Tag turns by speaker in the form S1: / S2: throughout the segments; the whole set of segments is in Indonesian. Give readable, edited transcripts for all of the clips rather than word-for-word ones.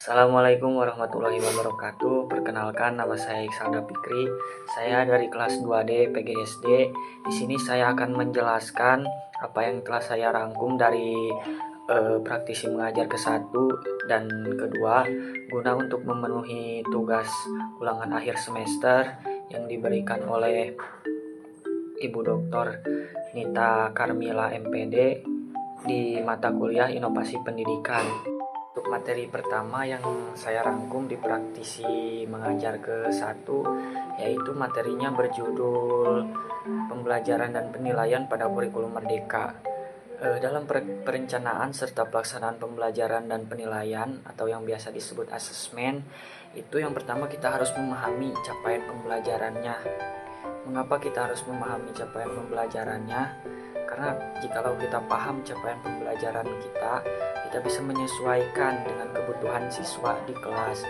S1: Assalamualaikum warahmatullahi wabarakatuh. Perkenalkan, nama saya Iksalda Fikri. Saya dari kelas 2D PGSD. Di sini saya akan menjelaskan apa yang telah saya rangkum dari praktisi mengajar ke-1 dan kedua, guna untuk memenuhi tugas ulangan akhir semester yang diberikan oleh Ibu Dr. Nita Karmila MPD di mata kuliah Inovasi Pendidikan. Untuk materi pertama yang saya rangkum di praktisi mengajar ke-1 yaitu materinya berjudul Pembelajaran dan Penilaian pada Kurikulum Merdeka. Dalam perencanaan serta pelaksanaan pembelajaran dan penilaian atau yang biasa disebut asesmen, itu yang pertama kita harus memahami capaian pembelajarannya. Mengapa kita harus memahami capaian pembelajarannya? Karena jikalau kita paham capaian pembelajaran kita bisa menyesuaikan dengan kebutuhan siswa di kelas.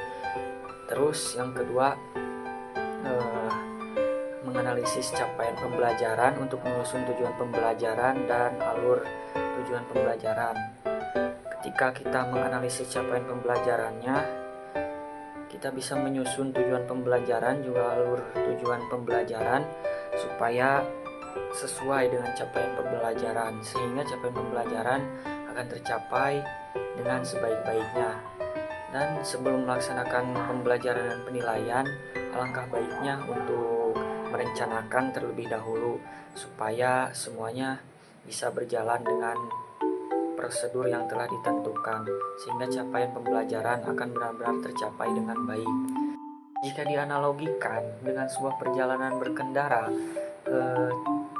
S1: Terus yang kedua, menganalisis capaian pembelajaran untuk menyusun tujuan pembelajaran dan alur tujuan pembelajaran. Ketika kita menganalisis capaian pembelajarannya, kita bisa menyusun tujuan pembelajaran juga alur tujuan pembelajaran supaya sesuai dengan capaian pembelajaran, sehingga capaian pembelajaran akan tercapai dengan sebaik-baiknya. Dan sebelum melaksanakan pembelajaran dan penilaian, alangkah baiknya untuk merencanakan terlebih dahulu supaya semuanya bisa berjalan dengan prosedur yang telah ditentukan, sehingga capaian pembelajaran akan benar-benar tercapai dengan baik. Jika dianalogikan dengan sebuah perjalanan berkendara,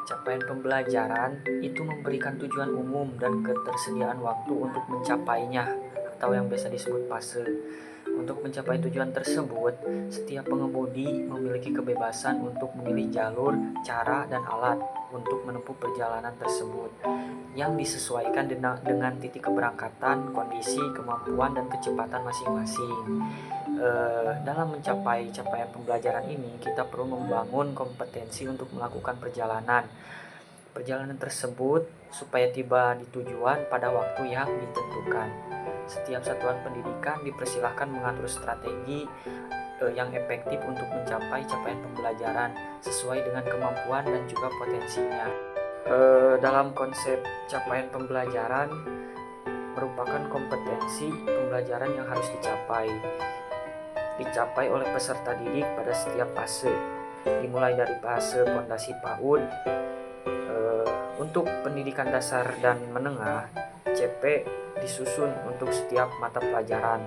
S1: capaian pembelajaran itu memberikan tujuan umum dan ketersediaan waktu untuk mencapainya atau yang biasa disebut fase. Untuk mencapai tujuan tersebut, setiap pengemudi memiliki kebebasan untuk memilih jalur, cara, dan alat untuk menempuh perjalanan tersebut yang disesuaikan dengan titik keberangkatan, kondisi, kemampuan, dan kecepatan masing-masing. Dalam mencapai capaian pembelajaran ini, kita perlu membangun kompetensi untuk melakukan perjalanan tersebut supaya tiba di tujuan pada waktu yang ditentukan. Setiap satuan pendidikan dipersilahkan mengatur strategi yang efektif untuk mencapai capaian pembelajaran sesuai dengan kemampuan dan juga potensinya. Dalam konsep capaian pembelajaran merupakan kompetensi pembelajaran yang harus dicapai oleh peserta didik pada setiap fase, dimulai dari fase fondasi PAUD. Untuk pendidikan dasar dan menengah, CP disusun untuk setiap mata pelajaran.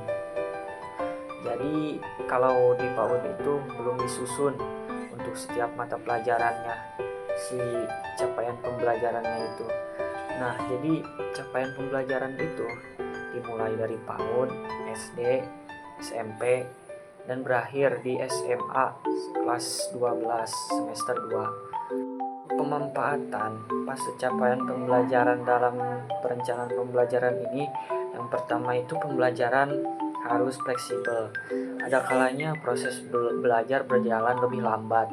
S1: Jadi kalau di PAUD itu belum disusun untuk setiap mata pelajarannya si capaian pembelajarannya itu. Nah, jadi capaian pembelajaran itu dimulai dari PAUD, SD, SMP, dan berakhir di SMA kelas 12 semester 2. Pemanfaatan fase capaian pembelajaran dalam perencanaan pembelajaran ini, yang pertama itu pembelajaran harus fleksibel. Ada kalanya proses belajar berjalan lebih lambat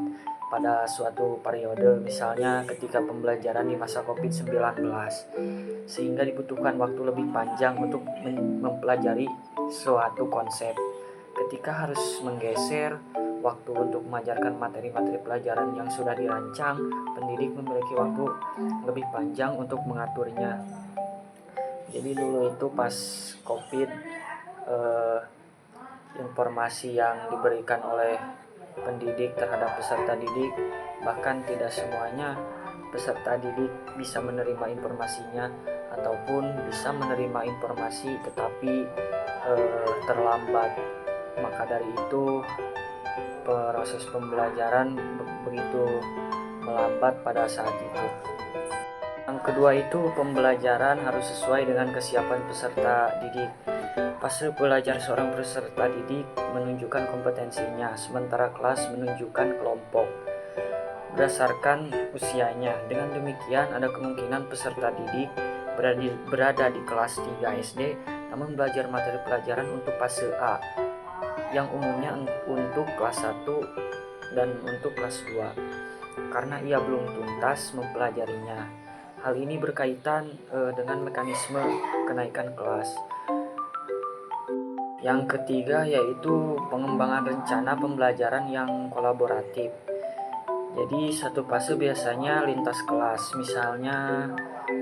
S1: pada suatu periode, misalnya ketika pembelajaran di masa COVID-19, sehingga dibutuhkan waktu lebih panjang untuk mempelajari suatu konsep. Ketika harus menggeser waktu untuk mengajarkan materi-materi pelajaran yang sudah dirancang, pendidik memiliki waktu lebih panjang untuk mengaturnya. Jadi dulu itu pas COVID, informasi yang diberikan oleh pendidik terhadap peserta didik, bahkan tidak semuanya peserta didik bisa menerima informasinya ataupun bisa menerima informasi tetapi terlambat. Maka dari itu proses pembelajaran begitu melambat pada saat itu. Yang kedua itu pembelajaran harus sesuai dengan kesiapan peserta didik. Fase belajar seorang peserta didik menunjukkan kompetensinya, sementara kelas menunjukkan kelompok berdasarkan usianya. Dengan demikian, ada kemungkinan peserta didik berada di kelas 3 SD namun belajar materi pelajaran untuk fase A yang umumnya untuk kelas 1 dan untuk kelas 2 karena ia belum tuntas mempelajarinya. Hal ini berkaitan dengan mekanisme kenaikan kelas. Yang ketiga yaitu pengembangan rencana pembelajaran yang kolaboratif. Jadi satu fase biasanya lintas kelas, misalnya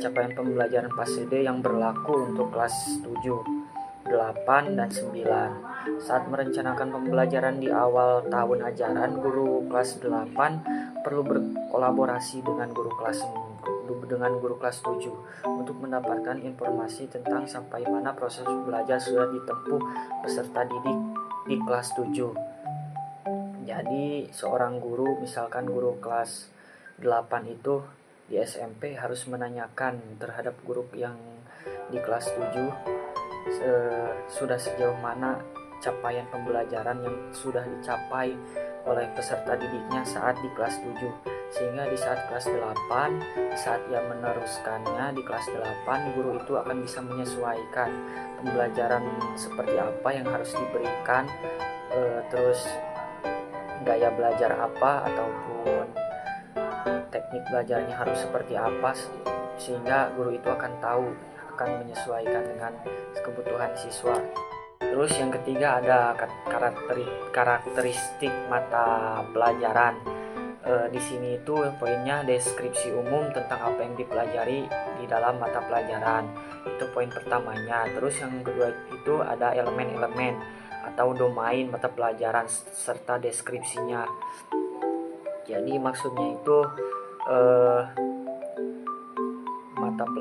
S1: capaian pembelajaran fase D yang berlaku untuk kelas 7, 8, dan 9. Saat merencanakan pembelajaran di awal tahun ajaran, guru kelas 8 perlu berkolaborasi dengan guru kelas 7 untuk mendapatkan informasi tentang sampai mana proses belajar sudah ditempuh peserta didik di kelas 7. Jadi seorang guru, misalkan guru kelas 8 itu di SMP harus menanyakan terhadap guru yang di kelas 7 sudah sejauh mana capaian pembelajaran yang sudah dicapai oleh peserta didiknya saat di kelas 7, sehingga di saat kelas 8, saat ia meneruskannya di kelas 8, guru itu akan bisa menyesuaikan pembelajaran seperti apa yang harus diberikan, terus gaya belajar apa ataupun teknik belajarnya harus seperti apa, sehingga guru itu akan menyesuaikan dengan kebutuhan siswa. Terus yang ketiga ada karakteristik mata pelajaran. Di sini itu poinnya deskripsi umum tentang apa yang dipelajari di dalam mata pelajaran. Itu poin pertamanya. Terus yang kedua itu ada elemen-elemen atau domain mata pelajaran serta deskripsinya. Jadi maksudnya itu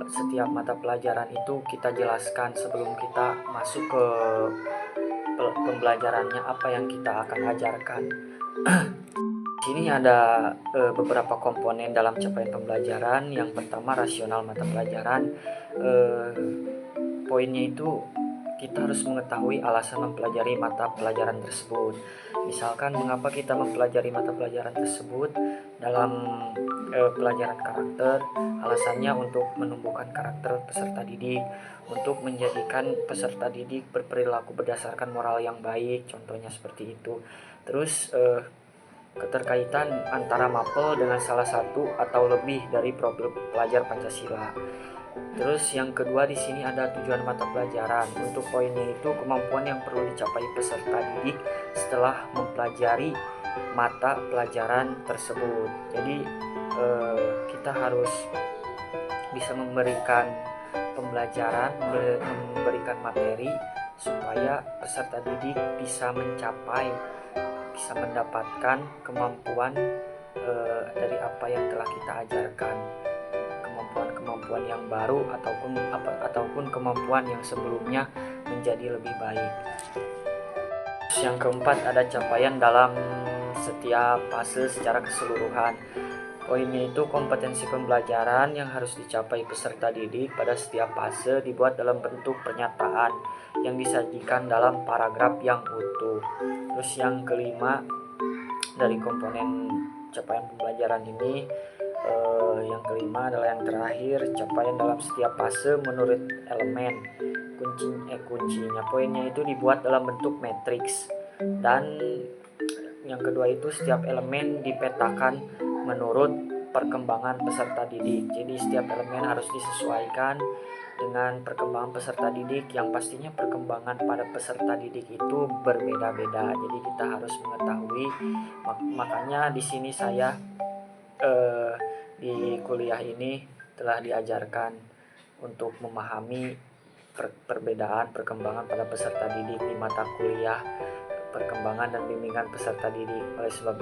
S1: setiap mata pelajaran itu kita jelaskan sebelum kita masuk ke pembelajarannya apa yang kita akan ajarkan. Sini ada beberapa komponen dalam capaian pembelajaran. Yang pertama rasional mata pelajaran. Poinnya itu kita harus mengetahui alasan mempelajari mata pelajaran tersebut. Misalkan mengapa kita mempelajari mata pelajaran tersebut. Dalam pelajaran karakter, alasannya untuk menumbuhkan karakter peserta didik, untuk menjadikan peserta didik berperilaku berdasarkan moral yang baik, contohnya seperti itu. Terus keterkaitan antara mapel dengan salah satu atau lebih dari profil pelajar Pancasila. Terus yang kedua di sini ada tujuan mata pelajaran. Untuk poinnya itu kemampuan yang perlu dicapai peserta didik setelah mempelajari mata pelajaran tersebut. Jadi kita harus bisa memberikan pembelajaran, memberikan materi supaya peserta didik bisa mendapatkan kemampuan dari apa yang telah kita ajarkan, kemampuan yang baru ataupun kemampuan yang sebelumnya menjadi lebih baik. Terus yang keempat ada capaian dalam setiap fase secara keseluruhan. Poinnya itu kompetensi pembelajaran yang harus dicapai peserta didik pada setiap fase dibuat dalam bentuk pernyataan yang disajikan dalam paragraf yang utuh. Terus yang kelima dari komponen capaian pembelajaran ini, yang kelima adalah yang terakhir, capaian dalam setiap fase menurut elemen. Kuncinya poinnya itu dibuat dalam bentuk matriks, dan yang kedua itu setiap elemen dipetakan menurut perkembangan peserta didik. Jadi setiap elemen harus disesuaikan dengan perkembangan peserta didik, yang pastinya perkembangan pada peserta didik itu berbeda-beda. Jadi kita harus mengetahui. Makanya di sini saya di kuliah ini telah diajarkan untuk memahami perbedaan perkembangan pada peserta didik di mata kuliah perkembangan dan bimbingan peserta didik. Oleh sebab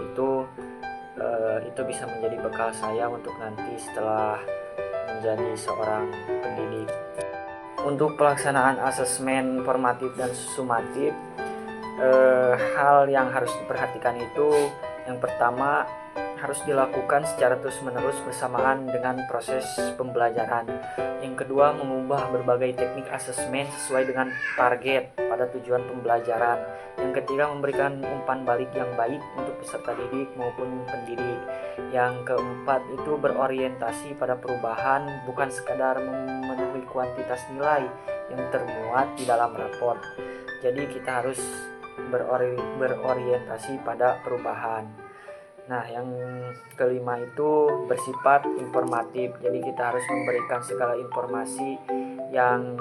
S1: itu bisa menjadi bekal saya untuk nanti setelah menjadi seorang pendidik. Untuk pelaksanaan asesmen formatif dan sumatif, hal yang harus diperhatikan itu yang pertama harus dilakukan secara terus-menerus bersamaan dengan proses pembelajaran. Yang kedua, mengubah berbagai teknik asesmen sesuai dengan target pada tujuan pembelajaran. Yang ketiga, memberikan umpan balik yang baik untuk peserta didik maupun pendidik. Yang keempat itu berorientasi pada perubahan, bukan sekadar memenuhi kuantitas nilai yang termuat di dalam raport. Jadi kita harus berorientasi pada perubahan. Nah, yang kelima itu bersifat informatif. Jadi kita harus memberikan segala informasi yang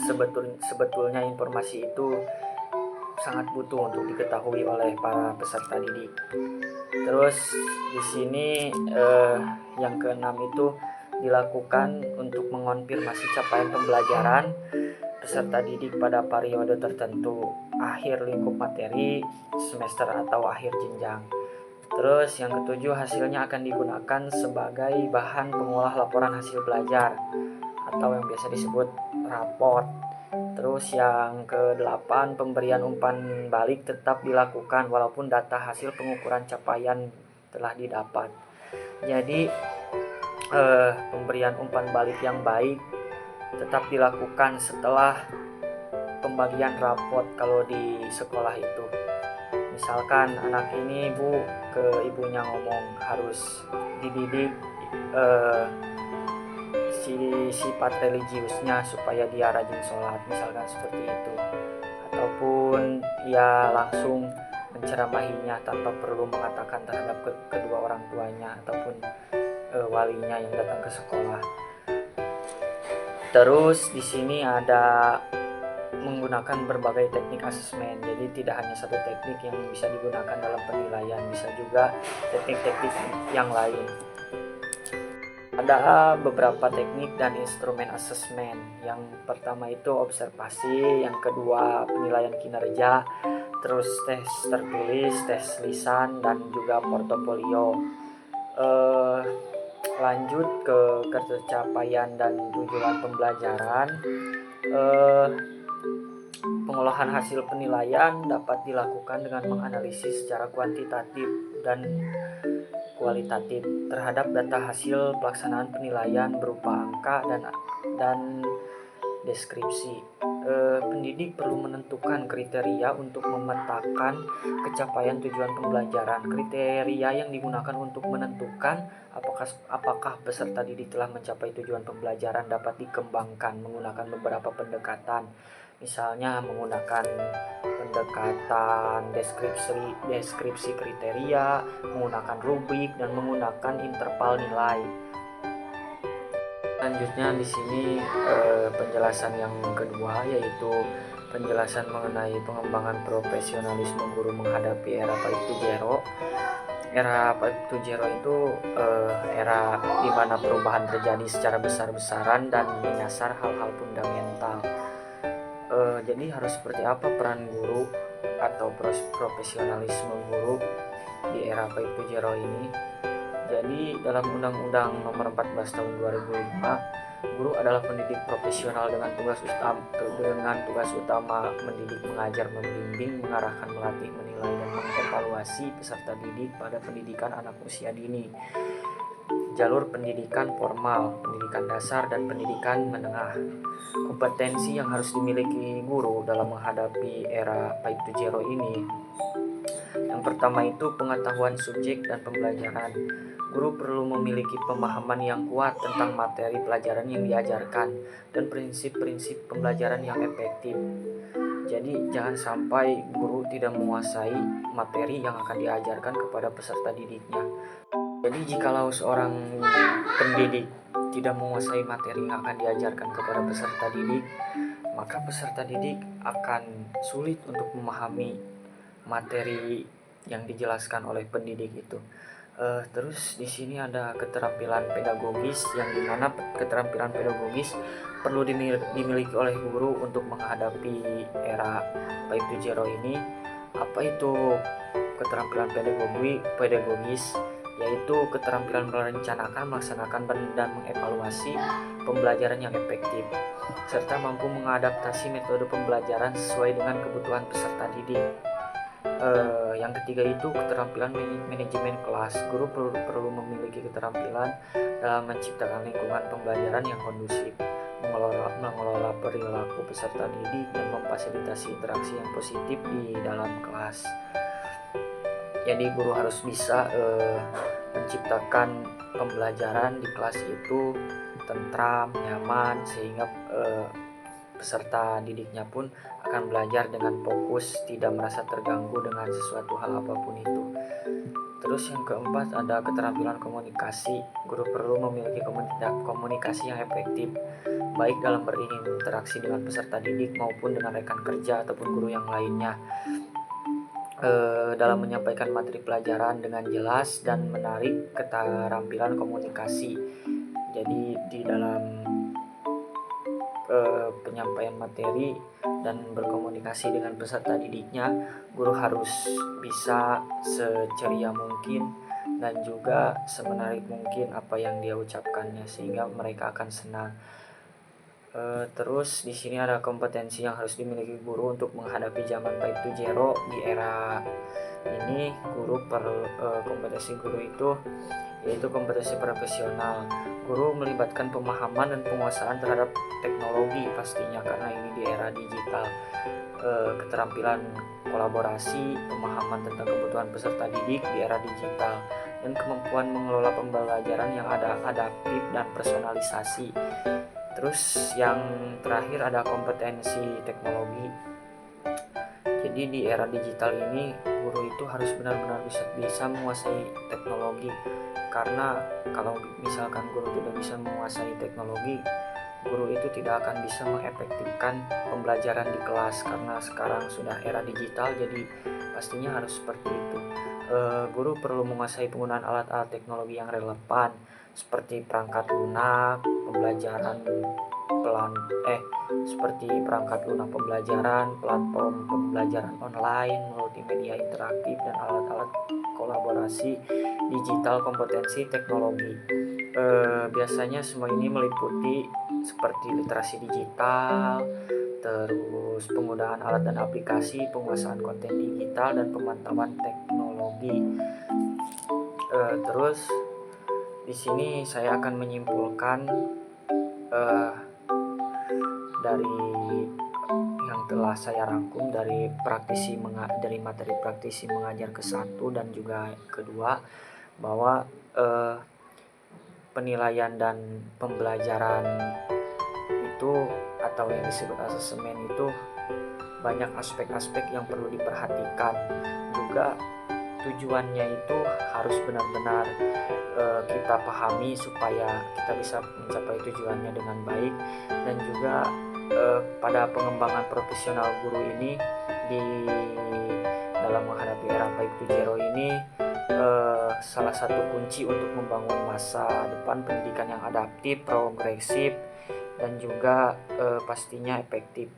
S1: sebetulnya informasi itu sangat butuh untuk diketahui oleh para peserta didik. Terus di sini yang keenam itu dilakukan untuk mengonfirmasi capaian pembelajaran peserta didik pada periode tertentu, akhir lingkup materi, semester atau akhir jenjang. Terus yang ketujuh, hasilnya akan digunakan sebagai bahan pengolah laporan hasil belajar atau yang biasa disebut raport. Terus yang ke-8, pemberian umpan balik tetap dilakukan walaupun data hasil pengukuran capaian telah didapat. Jadi pemberian umpan balik yang baik tetap dilakukan setelah pembagian raport kalau di sekolah itu. Misalkan anak ini ke ibunya ngomong harus dididik sifat religiusnya supaya dia rajin sholat, misalkan seperti itu. Ataupun ya langsung menceramahinya tanpa perlu mengatakan terhadap kedua orang tuanya ataupun walinya yang datang ke sekolah. Terus di sini ada menggunakan berbagai teknik asesmen. Jadi tidak hanya satu teknik yang bisa digunakan dalam penilaian, bisa juga teknik-teknik yang lain. Ada beberapa teknik dan instrumen asesmen. Yang pertama itu observasi, yang kedua penilaian kinerja, terus tes tertulis, tes lisan, dan juga portofolio. Lanjut ke capaian dan tujuan pembelajaran. Pengolahan hasil penilaian dapat dilakukan dengan menganalisis secara kuantitatif dan kualitatif terhadap data hasil pelaksanaan penilaian berupa angka dan deskripsi. Pendidik perlu menentukan kriteria untuk memetakan capaian tujuan pembelajaran. Kriteria yang digunakan untuk menentukan apakah peserta didik telah mencapai tujuan pembelajaran dapat dikembangkan menggunakan beberapa pendekatan. Misalnya menggunakan pendekatan deskripsi kriteria, menggunakan rubrik, dan menggunakan interval nilai. Selanjutnya di sini penjelasan yang kedua, yaitu penjelasan mengenai pengembangan profesionalisme guru menghadapi era 5.0. Era 5.0 itu era di mana perubahan terjadi secara besar-besaran dan menyasar hal-hal fundamental. Jadi harus seperti apa peran guru atau profesionalisme guru di era 5.0 ini? Jadi dalam Undang-Undang Nomor 14 Tahun 2005, guru adalah pendidik profesional dengan tugas utama mendidik, mengajar, membimbing, mengarahkan, melatih, menilai, dan mengevaluasi peserta didik pada pendidikan anak usia dini. Jalur pendidikan formal, pendidikan dasar, dan pendidikan menengah. Kompetensi yang harus dimiliki guru dalam menghadapi era 5.0 ini. Yang pertama itu pengetahuan subjek dan pembelajaran. Guru perlu memiliki pemahaman yang kuat tentang materi pelajaran yang diajarkan dan prinsip-prinsip pembelajaran yang efektif. Jadi jangan sampai guru tidak menguasai materi yang akan diajarkan kepada peserta didiknya. Jadi jikalau seorang pendidik tidak menguasai materi yang akan diajarkan kepada peserta didik, maka peserta didik akan sulit untuk memahami materi yang dijelaskan oleh pendidik itu. Terus di sini ada keterampilan pedagogis, yang dimana keterampilan pedagogis perlu dimiliki oleh guru untuk menghadapi era 5.0 ini. Apa itu keterampilan pedagogis? Yaitu keterampilan merencanakan, melaksanakan, dan mengevaluasi pembelajaran yang efektif, serta mampu mengadaptasi metode pembelajaran sesuai dengan kebutuhan peserta didik. Yang ketiga itu keterampilan manajemen kelas. Guru perlu memiliki keterampilan dalam menciptakan lingkungan pembelajaran yang kondusif, mengelola perilaku peserta didik, dan memfasilitasi interaksi yang positif di dalam kelas. Jadi guru harus bisa menciptakan pembelajaran di kelas itu tentram, nyaman, sehingga peserta didiknya pun akan belajar dengan fokus, tidak merasa terganggu dengan sesuatu hal apapun itu. Terus yang keempat ada keterampilan komunikasi. Guru perlu memiliki komunikasi yang efektif, baik dalam berinteraksi dengan peserta didik maupun dengan rekan kerja ataupun guru yang lainnya. Dalam menyampaikan materi pelajaran dengan jelas dan menarik, keterampilan komunikasi. Jadi di dalam penyampaian materi dan berkomunikasi dengan peserta didiknya, guru harus bisa seceria mungkin dan juga semenarik mungkin apa yang dia ucapkannya sehingga mereka akan senang. Terus di sini ada kompetensi yang harus dimiliki guru untuk menghadapi zaman 5.0 di era ini. Kompetensi guru itu yaitu kompetensi profesional. Guru melibatkan pemahaman dan penguasaan terhadap teknologi pastinya karena ini di era digital. Keterampilan kolaborasi, pemahaman tentang kebutuhan peserta didik di era digital, dan kemampuan mengelola pembelajaran yang adaptif dan personalisasi. Terus yang terakhir ada kompetensi teknologi. Jadi di era digital ini guru itu harus benar-benar bisa menguasai teknologi, karena kalau misalkan guru tidak bisa menguasai teknologi, guru itu tidak akan bisa mengefektifkan pembelajaran di kelas karena sekarang sudah era digital, jadi pastinya harus seperti itu. Guru perlu menguasai penggunaan alat-alat teknologi yang relevan seperti perangkat lunak pembelajaran seperti perangkat lunak pembelajaran, platform pembelajaran online, multimedia interaktif, dan alat-alat kolaborasi digital kompetensi teknologi. Biasanya semua ini meliputi seperti literasi digital, terus penggunaan alat dan aplikasi, penguasaan konten digital, dan pemantauan teknologi. Terus di sini saya akan menyimpulkan dari yang telah saya rangkum dari materi praktisi mengajar ke-1 dan juga kedua, bahwa penilaian dan pembelajaran itu atau yang disebut asesmen itu banyak aspek-aspek yang perlu diperhatikan. Juga tujuannya itu harus benar-benar kita pahami supaya kita bisa mencapai tujuannya dengan baik. Dan juga pada pengembangan profesional guru ini di dalam menghadapi era 5.0 ini, salah satu kunci untuk membangun masa depan pendidikan yang adaptif, progresif, dan juga pastinya efektif.